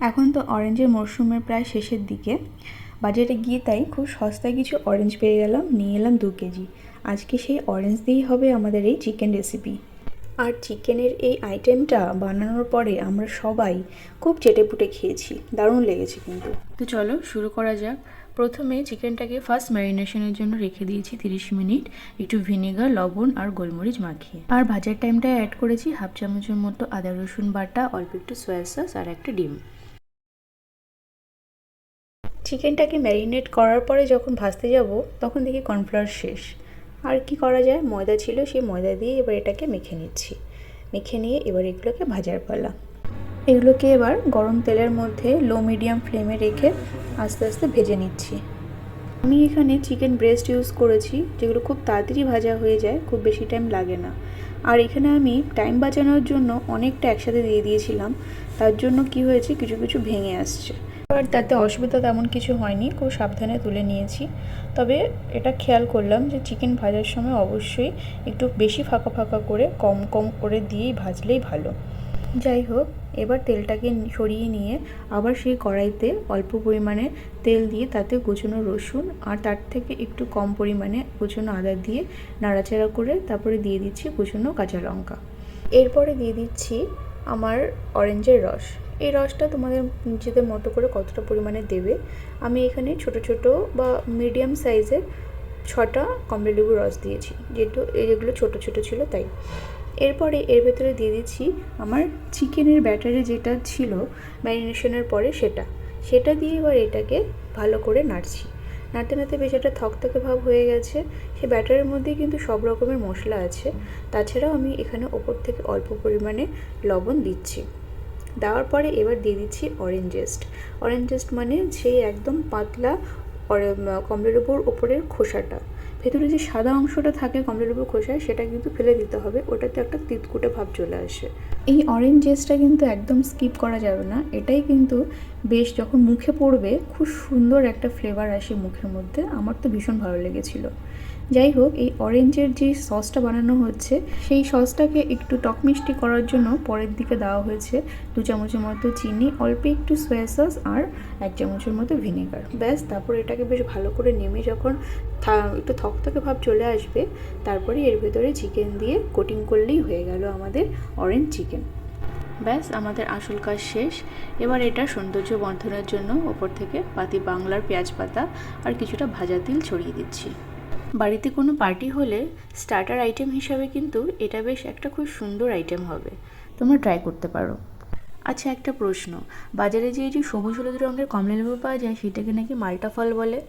এখন তো অরেঞ্জের মরশুমের প্রায় শেষের দিকে। বাজারে গিয়ে তাই খুব সস্তায় কিছু অরেঞ্জ পেয়ে গেলাম, নিয়ে এলাম 2 কেজি। আজকে সেই অরেঞ্জ দিয়েই হবে আমাদের এই চিকেন রেসিপি। আর চিকেনের এই আইটেমটা বানানোর পরে আমরা সবাই খুব চেটেপুটে খেয়েছি, দারুণ লেগেছে কিন্তু। তো চলো শুরু করা যাক। প্রথমে চিকেনটাকে ফার্স্ট ম্যারিনেশনের জন্য রেখে দিয়েছি 30 মিনিট, একটু ভিনেগার, লবণ আর গোলমরিচ মাখিয়ে। আর ভাজার টাইমটায় অ্যাড করেছি হাফ চামচের মতো আদা রসুন বাটা, অল্প একটু সয়া সস আর একটা ডিম। চিকেনটাকে ম্যারিনেট করার পরে যখন ভাজতে যাব তখন দেখি কর্নফ্লাওয়ার শেষ। আর কি করা যায়, ময়দা ছিল, সেই ময়দা দিয়ে এবার এটাকে মেখে নিচ্ছি। মেখে নিয়ে এবার এগুলোকে ভাজার পালা। এগুলোকে এবার গরম তেলের মধ্যে লো মিডিয়াম ফ্লেমে রেখে আস্তে আস্তে ভেজে নিচ্ছি। আমি এখানে চিকেন ব্রেস্ট ইউজ করেছি, যেগুলো খুব তাড়াতাড়ি ভাজা হয়ে যায়, খুব বেশি টাইম লাগে না। আর এখানে আমি টাইম বাঁচানোর জন্য অনেকটা একসাথে দিয়ে দিয়েছিলাম, তার জন্য কি হয়েছে, কিছু কিছু ভেঙে আসছে। আর তাতে অসুবিধা তেমন কিছু হয়নি, খুব সাবধানে তুলে নিয়েছি। তবে এটা খেয়াল করলাম যে চিকেন ভাজার সময় অবশ্যই একটু বেশি ফাঁকা ফাঁকা করে কম কম করে দিয়েই ভাজলেই ভালো। যাই হোক, এবার তেলটাকে সরিয়ে নিয়ে আবার সেই কড়াইতে অল্প পরিমাণে তেল দিয়ে তাতে কুচনো রসুন আর তার থেকে একটু কম পরিমাণে কুচনো আদা দিয়ে নাড়াচাড়া করে তারপরে দিয়ে দিচ্ছি কুচনো কাঁচা লঙ্কা। এরপরে দিয়ে দিচ্ছি আমার অরেঞ্জের রস। এই রসটা তোমাদের নিজেদের মতো করে কতটা পরিমাণে দেবে। আমি এখানে ছোট ছোট বা মিডিয়াম সাইজের 6টা কমলালেবুর রস দিয়েছি, যেহেতু এগুলো ছোট ছোট ছিল তাই। এরপরে এর ভেতরে দিয়ে দিচ্ছি আমার চিকেনের ব্যাটারে যেটা ছিল ম্যারিনেশনের পরে সেটা দিয়ে এবার এটাকে ভালো করে নাড়ছি। নাড়তে নাড়তে বেশ একটা থকথকে ভাব হয়ে গেছে। সেই ব্যাটারের মধ্যেই কিন্তু সব রকমের মশলা আছে। তাছাড়াও আমি এখানে ওপর থেকে অল্প পরিমাণে লবণ দিচ্ছি। দেওয়ার পরে এবার দিয়ে দিচ্ছি অরেঞ্জ জেস্ট মানে সেই একদম পাতলা কমলালেবুর ওপরের খোসাটা। ভেতরে যে সাদা অংশটা থাকে কমলালেবুর খোসায়, সেটা কিন্তু ফেলে দিতে হবে, ওটাতে একটা তিতকুটে ভাব চলে আসে। এই অরেঞ্জ জেস্টটা কিন্তু একদম স্কিপ করা যাবে না। এটাই কিন্তু বেশ যখন মুখে পড়বে খুব সুন্দর একটা ফ্লেভার আসে মুখের মধ্যে। আমার তো ভীষণ ভালো লেগেছিলো। যাই হোক, এই অরেঞ্জের যে সসটা বানানো হচ্ছে সেই সসটাকে একটু টক মিষ্টি করার জন্য পরের দিকে দেওয়া হয়েছে 2 চামচের মতো চিনি, অল্প একটু সয়া সস আর 1 চামচের মতো ভিনেগার। ব্যাস, তারপর এটাকে বেশ ভালো করে নেমে যখন একটু থকথকে ভাব চলে আসবে, তারপরে এর ভেতরে চিকেন দিয়ে কোটিং করলেই হয়ে গেল আমাদের অরেঞ্জ চিকেন। ব্যাস, আমাদের আসল কাজ শেষ। এবার এটা সৌন্দর্য বর্ধনের জন্য ওপর থেকে পাতি বাংলার পেঁয়াজ পাতা আর কিছুটা ভাজা তিল ছড়িয়ে দিচ্ছি। বাড়িতে কোনো পার্টি হলে স্টার্টার আইটেম হিসাবে কিন্তু এটা বেশ একটা খুব সুন্দর আইটেম হবে, তোমরা ট্রাই করতে পারো। আচ্ছা, একটা প্রশ্ন, বাজারে যে এই যে সবুজ হলুদ রঙের কমলালেবু পাওয়া যায় সেটাকে নাকি মাল্টা ফল বলে,